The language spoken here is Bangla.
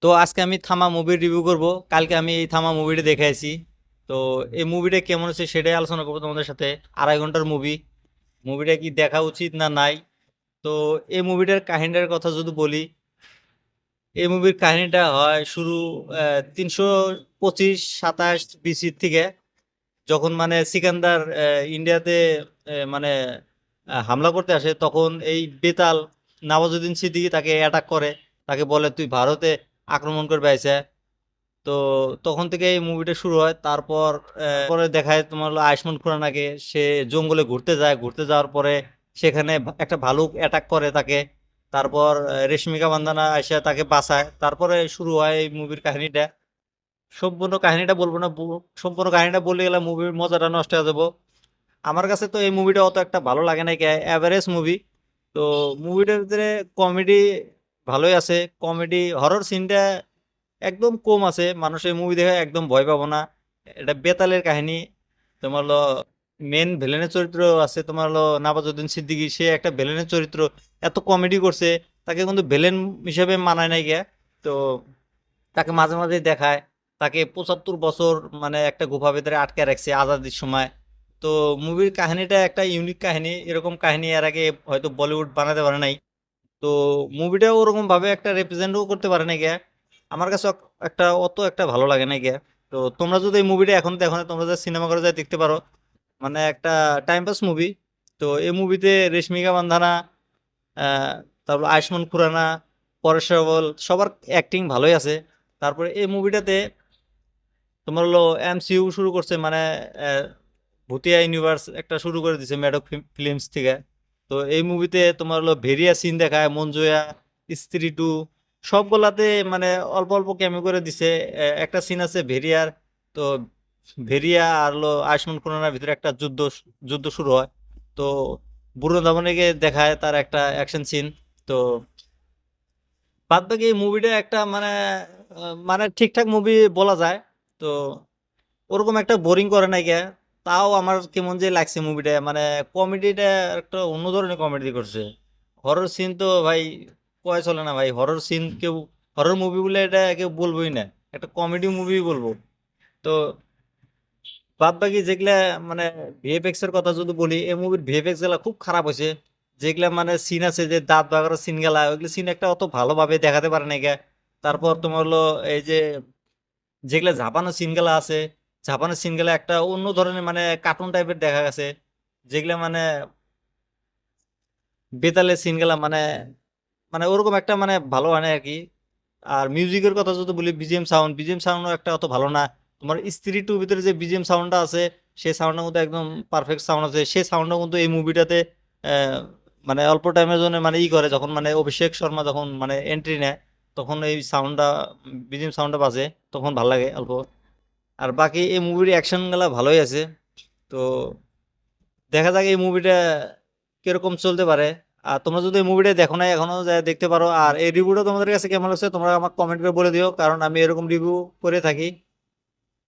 তো আজকে আমি থামা মুভির রিভিউ করব। কালকে আমি এই থামা মুভিটা দেখে আছি। তো এই মুভিটা কেমন হচ্ছে সেটাই আলোচনা করবো তোমাদের সাথে। 2.5 ঘন্টার মুভি। মুভিটা কি দেখা উচিত না নাই? তো এই মুভিটার কাহিনীটার কথা যদি বলি, এই মুভির কাহিনীটা হয় শুরু 325-27 BC থেকে, যখন মানে সিকান্দার ইন্ডিয়াতে মানে হামলা করতে আসে, তখন এই বেতাল নওয়াজুদ্দিন সিদ্দিকী তাকে অ্যাটাক করে। তাকে বলে তুই ভারতে আক্রমণ করবে আইসা। তো তখন থেকে এই মুভিটা শুরু হয়। তারপর পরে দেখায় তোমার হলো আয়ুষ্মান খুরানাকে। সে জঙ্গলে ঘুরতে যায়, ঘুরতে যাওয়ার পরে সেখানে একটা ভালুক অ্যাটাক করে তাকে। তারপর রেশমিকা মান্দানা এসে তাকে বাঁচায়। তারপরে শুরু হয় এই মুভির কাহিনীটা। সম্পূর্ণ কাহিনীটা বলবো না, সম্পূর্ণ কাহিনীটা বলতে গেলে মুভির মজাটা নষ্ট হয়ে যাবো। আমার কাছে তো এই মুভিটা অত একটা ভালো লাগে না, অ্যাভারেজ মুভি। তো মুভিটার ভিতরে কমেডি ভালোই আছে। কমেডি হরর সিনটা একদম কম আছে। মানুষ এই মুভি দেখে একদম ভয় পাবো না। এটা বেতালের কাহিনী। তোমার হলো মেন ভিলেনের চরিত্র আছে তোমার হলো নওয়াজুদ্দিন সিদ্দিকী। সে একটা ভিলেনের চরিত্র, এত কমেডি করছে। তাকে কিন্তু ভিলেন হিসেবে মানায় নাই গিয়া। তো তাকে মাঝে মাঝে দেখায় তাকে 75 বছর মানে একটা গুফা ভিতরে আটকে রাখছে আজাদির সময়। তো মুভির কাহিনীটা একটা ইউনিক কাহিনী। এরকম কাহিনী এর আগে হয়তো বলিউড বানাতে পারে নাই। তো মুভিটা ওরকম ভাবে একটা রিপ্রেজেন্টও করতে পারে না গিয়া। আমার কাছে একটা অত একটা ভালো লাগে না গিয়া। তো তোমরা যদি এই মুভিটা এখন দেখো না, তোমরা যে সিনেমা করে যায় দেখতে পারো। মানে একটা টাইম পাস মুভি। তো এই মুভিতে রেশমিকা মান্দানা, আহ, তারপর আয়ুষ্মান খুরানা, পরেশ রাওয়াল সবার অ্যাক্টিং ভালোই আছে। তারপরে এই মুভিটাতে তোমার হলো এমসিইউ শুরু করছে, মানে আহ, ভুতিয়া ইউনিভার্স একটা শুরু করে দিছে ম্যাডক ফিল্মস থেকে। তো এই মুভিতে তোমার হলো ভেরিয়া সিন দেখায়, মঞ্জুয়া, স্ত্রী টু, সবগুলাতে মানে অল্প অল্প ক্যামিও করে দিছে। একটা সিন আছে ভেরিয়ার। তো ভেরিয়া আর হলো আয়ুষ্মান খুরানার ভিতরে একটা যুদ্ধ যুদ্ধ শুরু হয়। তো বুড়ো দামনেকে দেখায় তার একটা অ্যাকশন সিন। তো বাদ বাকি এই মুভিটা একটা মানে মানে ঠিকঠাক মুভি বলা যায়। তো ওরকম একটা বোরিং করে নাই গে। তাও আমার কেমন যে লাগছে মুভিটা, মানে কমেডিটা একটা অন্য ধরনের কমেডি করছে। হরর সিন তো ভাই কয় চলে না ভাই। হরর সিন কেউ, হরর মুভি বলে এটা কেউ বলবোই না, একটা কমেডি মুভি বলবো। তো বাদ বাকি যেগুলা মানে ভিএফএক্স এর কথা যদি বলি, এই মুভির ভিএফএক্স গুলা খুব খারাপ হয়েছে। যেগুলা মানে সিন আছে যে দাঁত বাগার সিন গেলা, ওইগুলো সিন একটা অত ভালোভাবে দেখাতে পারে না গে। তারপর তোমার হলো এই যে যেগুলা জাপানের সিন গেলা আছে, জাপানের সিন গেলা একটা অন্য ধরনের মানে কার্টুন টাইপের দেখা গেছে। যেগুলা মানে বেতালের সিন গেলা মানে মানে ওরকম একটা মানে ভালো হয় না আর কি। আর মিউজিকের কথা যদি বলি, বিজিএম সাউন্ডও একটা অত ভালো না। তোমার স্ত্রী টু ভিতরে যে বিজিএম সাউন্ডটা আছে, সেই সাউন্ডের মধ্যে একদম পারফেক্ট সাউন্ড আছে। সেই সাউন্ডটা কিন্তু এই মুভিটাতে মানে অল্প টাইমের জন্য মানে করে, যখন মানে অভিষেক শর্মা যখন মানে এন্ট্রি নেয়, তখন এই সাউন্ডটা, বিজিএম সাউন্ডটা বাজে, তখন ভাল লাগে অল্প। আর বাকি এই মুভির অ্যাকশন গুলা ভালোই আছে। তো দেখা যাক এই মুভিটা কিরকম চলতে পারে। আর তোমরা যদি এই মুভিটা দেখো না এখনো, যা দেখতে পারো। আর এই রিভিউটা তোমাদের কাছে কেমন লাগছে তোমরা আমাকে কমেন্ট করে বলে দিও, কারণ আমি এরকম রিভিউ করে থাকি।